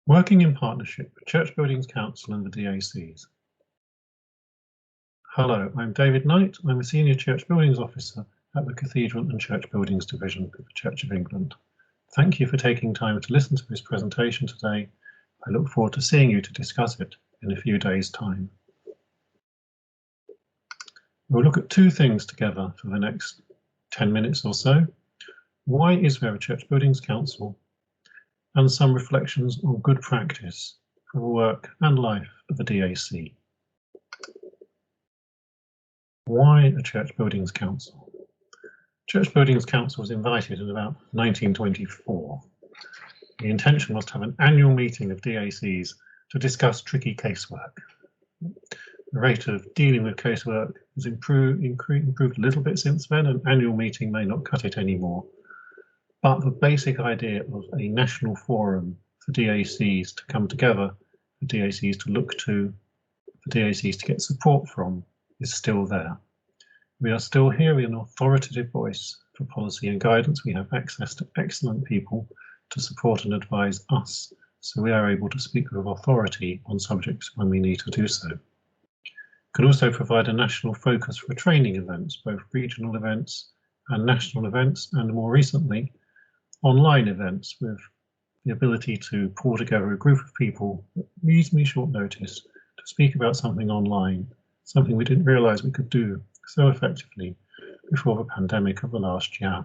Working in partnership with Church Buildings Council and the DACs. Hello, I'm David Knight. I'm a Senior Church Buildings Officer at the Cathedral and Church Buildings Division of the Church of England. Thank you for taking time to listen to this presentation today. I look forward to seeing you to discuss it in a few days' time. We'll look at two things together for the next 10 minutes or so. Why is there a Church Buildings Council? And some reflections on good practice for the work and life of the DAC. Why a Church Buildings Council? Church Buildings Council was invited in about 1924. The intention was to have an annual meeting of DACs to discuss tricky casework. The rate of dealing with casework has improved a little bit since then. An annual meeting may not cut it anymore. But the basic idea of a national forum for DACs to come together, for DACs to look to, for DACs to get support from, is still there. We are still hearing an authoritative voice for policy and guidance. We have access to excellent people to support and advise us, so we are able to speak with authority on subjects when we need to do so. It can also provide a national focus for training events, both regional events and national events, and more recently, online events with the ability to pull together a group of people at reasonably short notice to speak about something online, something we didn't realise we could do so effectively before the pandemic of the last year.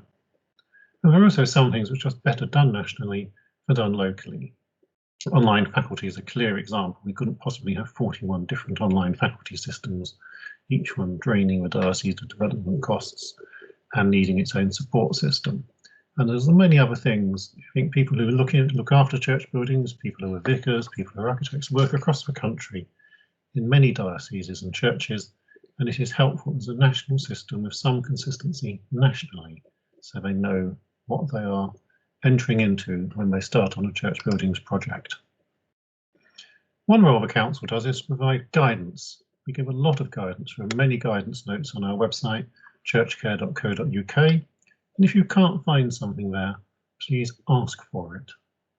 And there are also some things which are better done nationally than done locally. Online faculty is a clear example. We couldn't possibly have 41 different online faculty systems, each one draining the diocese of development costs and needing its own support system. And there's many other things. I think people who look after church buildings, people who are vicars, people who are architects, work across the country in many dioceses and churches, and it is helpful as a national system with some consistency nationally, so they know what they are entering into when they start on a church buildings project. One role the council does is provide guidance. We give a lot of guidance. There are many guidance notes on our website, churchcare.co.uk. And if you can't find something there, please ask for it.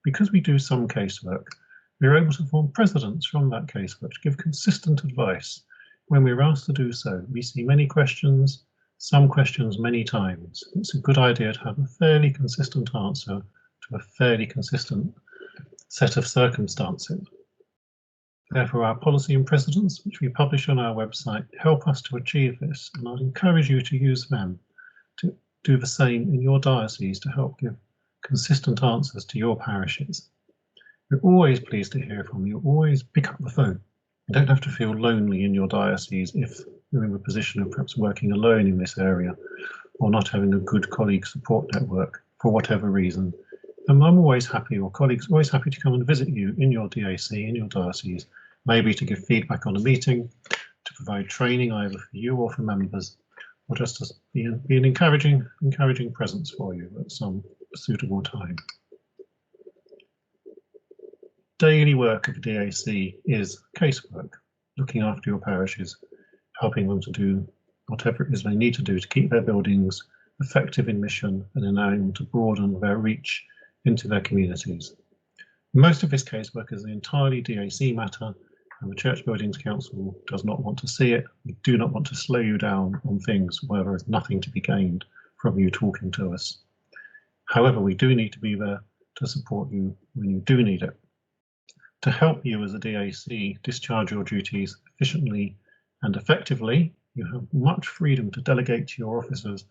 Because we do some casework, we're able to form precedents from that casework to give consistent advice. When we're asked to do so, we see many questions, some questions many times. It's a good idea to have a fairly consistent answer to a fairly consistent set of circumstances. Therefore, our policy and precedents, which we publish on our website, help us to achieve this, and I'd encourage you to use them to do the same in your diocese to help give consistent answers to your parishes. We're always pleased to hear from you. Always pick up the phone. You don't have to feel lonely in your diocese if you're in the position of perhaps working alone in this area or not having a good colleague support network for whatever reason. And I'm always happy, or colleagues are always happy to come and visit you in your DAC, in your diocese, maybe to give feedback on a meeting, to provide training either for you or for members, or just to be an encouraging presence for you at some suitable time. Daily work of the DAC is casework, looking after your parishes, helping them to do whatever it is they need to do to keep their buildings effective in mission and allowing them to broaden their reach into their communities. Most of this casework is an entirely DAC matter, and the Church Buildings Council does not want to see it. We do not want to slow you down on things where there is nothing to be gained from you talking to us. However, we do need to be there to support you when you do need it. To help you as a DAC discharge your duties efficiently and effectively, you have much freedom to delegate to your officers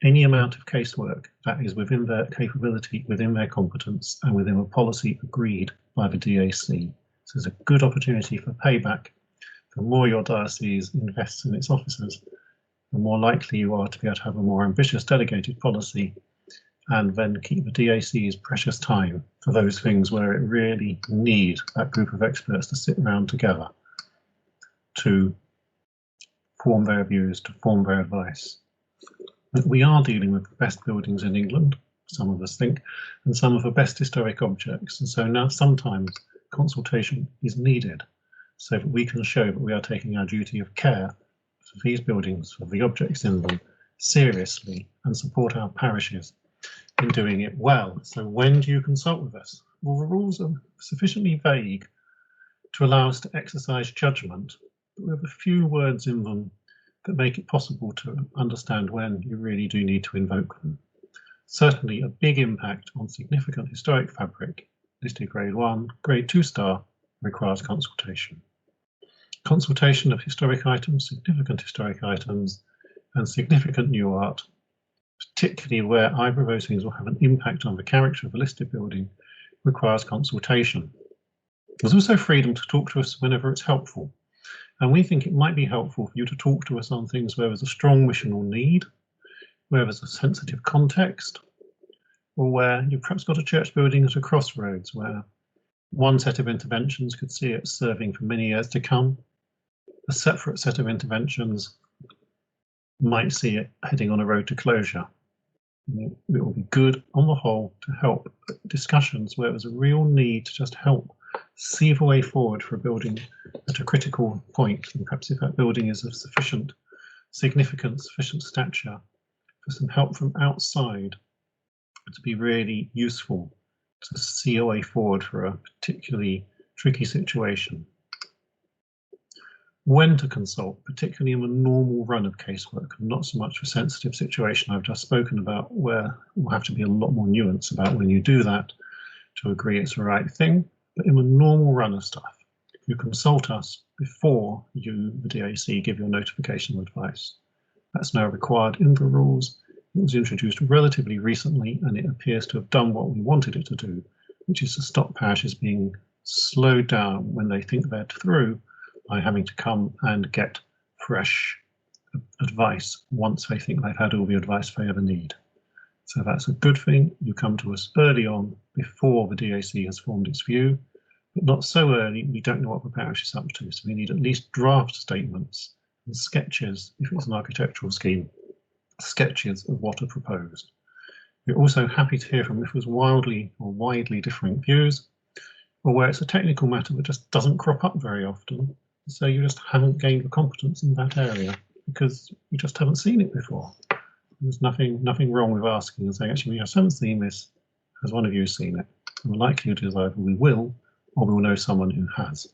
any amount of casework that is within their capability, within their competence, and within a policy agreed by the DAC. This is a good opportunity for payback. The more your diocese invests in its officers, the more likely you are to be able to have a more ambitious delegated policy and then keep the DAC's precious time for those things where it really needs that group of experts to sit around together to form their views, to form their advice. But we are dealing with the best buildings in England, some of us think, and some of the best historic objects. And so now sometimes consultation is needed so that we can show that we are taking our duty of care for these buildings, for the objects in them, seriously, and support our parishes in doing it well. So when do you consult with us? Well, the rules are sufficiently vague to allow us to exercise judgment, but with a few words in them that make it possible to understand when you really do need to invoke them. Certainly a big impact on significant historic fabric, listed grade 1, grade 2 star, requires consultation. Consultation of historic items, significant historic items, and significant new art, particularly where either of those things will have an impact on the character of a listed building, requires consultation. There's also freedom to talk to us whenever it's helpful. And we think it might be helpful for you to talk to us on things where there's a strong missional need, where there's a sensitive context, or where you've perhaps got a church building at a crossroads where one set of interventions could see it serving for many years to come. A separate set of interventions might see it heading on a road to closure. It will be good on the whole to help discussions where there's a real need to just help see the way forward for a building at a critical point, and perhaps if that building is of sufficient significance, sufficient stature, for some help from outside to be really useful to see a way forward for a particularly tricky situation. When to consult, particularly in the normal run of casework, and not so much a sensitive situation I've just spoken about, where we'll have to be a lot more nuanced about when you do that to agree it's the right thing. But in the normal run of stuff, you consult us before you, the DAC, give your notification of advice. That's now required in the rules. It was introduced relatively recently, and it appears to have done what we wanted it to do, which is to stop parishes being slowed down when they think they're through by having to come and get fresh advice once they think they've had all the advice they ever need. So that's a good thing. You come to us early on before the DAC has formed its view, but not so early we don't know what the parish is up to. So we need at least draft statements and sketches, if it's an architectural scheme, sketches of what are proposed. We're also happy to hear from if there's wildly or widely differing views, or where it's a technical matter that just doesn't crop up very often. So you just haven't gained the competence in that area because you just haven't seen it before. There's nothing wrong with asking and saying, actually, we haven't seen this. Has one of you seen it? And the likelihood is either we will, or we will know someone who has.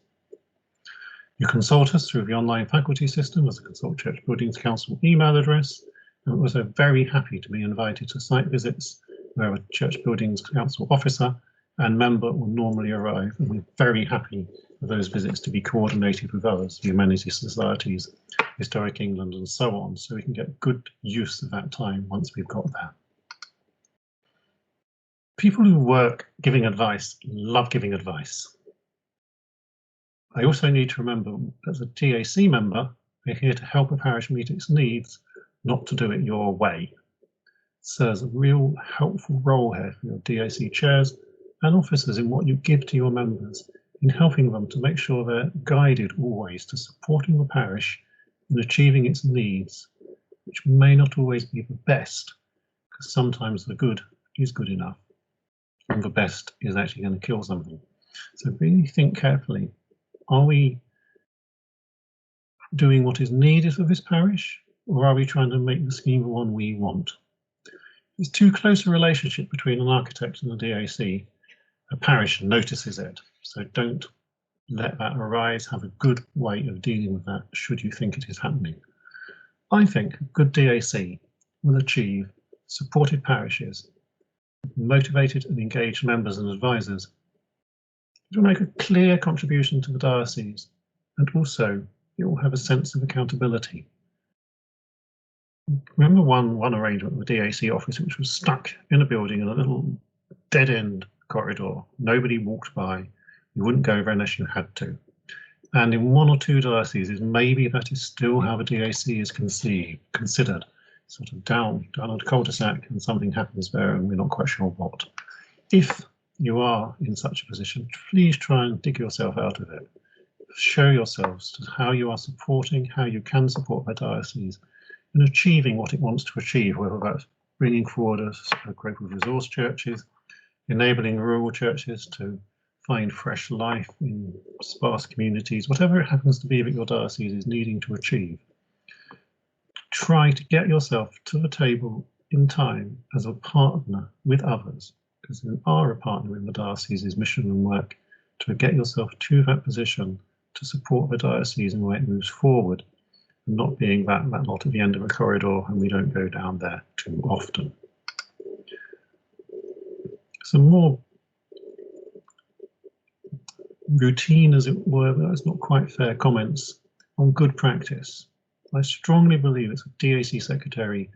You consult us through the online faculty system as a Consult Church Buildings Council email address. And we're also very happy to be invited to site visits where a Church Buildings Council officer and member will normally arrive. And we're very happy for those visits to be coordinated with others, the Humanities Societies, Historic England, and so on, so we can get good use of that time once we've got there. People who work giving advice love giving advice. I also need to remember, as a DAC member, we're here to help a parish meet its needs, not to do it your way. So there's a real helpful role here for your DAC chairs and officers in what you give to your members, in helping them to make sure they're guided always to supporting the parish in achieving its needs, which may not always be the best, because sometimes the good is good enough, and the best is actually going to kill something. So really think carefully, are we doing what is needed for this parish, or are we trying to make the scheme the one we want? There's too close a relationship between an architect and the DAC. A parish notices it, so don't let that arise. Have a good way of dealing with that should you think it is happening. I think a good DAC will achieve supported parishes, motivated and engaged members and advisors. It will make a clear contribution to the diocese, and also it will have a sense of accountability. Remember one arrangement with the DAC office which was stuck in a building in a little dead-end corridor. Nobody walked by. You wouldn't go there unless you had to. And in one or two dioceses, maybe that is still how the DAC is considered, sort of down a cul-de-sac, and something happens there and we're not quite sure what. If you are in such a position, please try and dig yourself out of it. Show yourselves to how you are supporting, how you can support the diocese in achieving what it wants to achieve, whether that's bringing forward a group of resource churches, enabling rural churches to find fresh life in sparse communities, whatever it happens to be that your diocese is needing to achieve. Try to get yourself to the table in time as a partner with others because you are a partner in the diocese's mission and work, to get yourself to that position to support the diocese in the way it moves forward, and not being that lot at the end of a corridor, and we don't go down there too often. Some more routine, as it were, but that's not quite fair, comments on good practice. I strongly believe it's a DAC secretary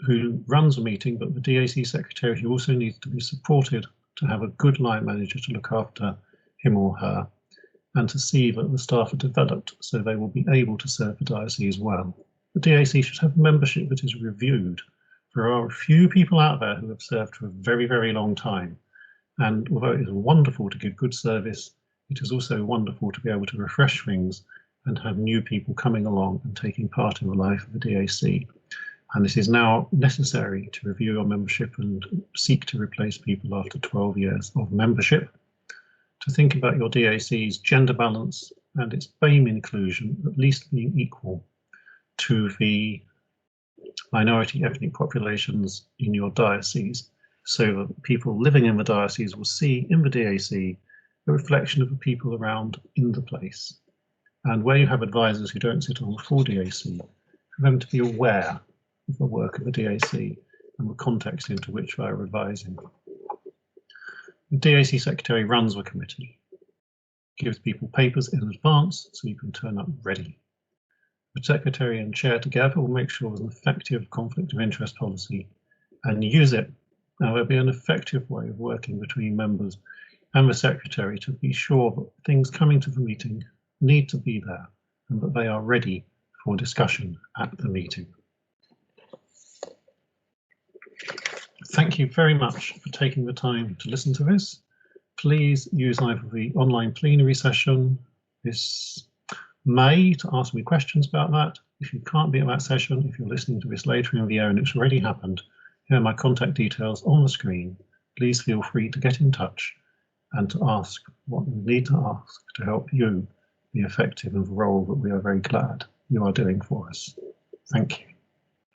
who runs a meeting, but the DAC secretary who also needs to be supported to have a good line manager to look after him or her, and to see that the staff are developed so they will be able to serve the diocese well. The DAC should have membership that is reviewed. There are a few people out there who have served for a very, very long time, and although it is wonderful to give good service, it is also wonderful to be able to refresh things and have new people coming along and taking part in the life of the DAC. And it is now necessary to review your membership and seek to replace people after 12 years of membership, to think about your DAC's gender balance and its BAME inclusion at least being equal to the minority ethnic populations in your diocese, so that people living in the diocese will see in the DAC a reflection of the people around in the place. And where you have advisors who don't sit on the full DAC, for them to be aware of the work of the DAC and the context into which they are advising. The DAC secretary runs the committee, gives people papers in advance so you can turn up ready. The secretary and chair together will make sure there's an effective conflict of interest policy and use it. Now, there'll be an effective way of working between members and the secretary to be sure that things coming to the meeting need to be there and that they are ready for discussion at the meeting. Thank you very much for taking the time to listen to this. Please use either the online plenary session this May to ask me questions about that. If you can't be at that session, if you're listening to this later in the year and it's already happened, here are my contact details on the screen. Please feel free to get in touch and to ask what you need to ask to help you be effective in the role that we are very glad you are doing for us. Thank you.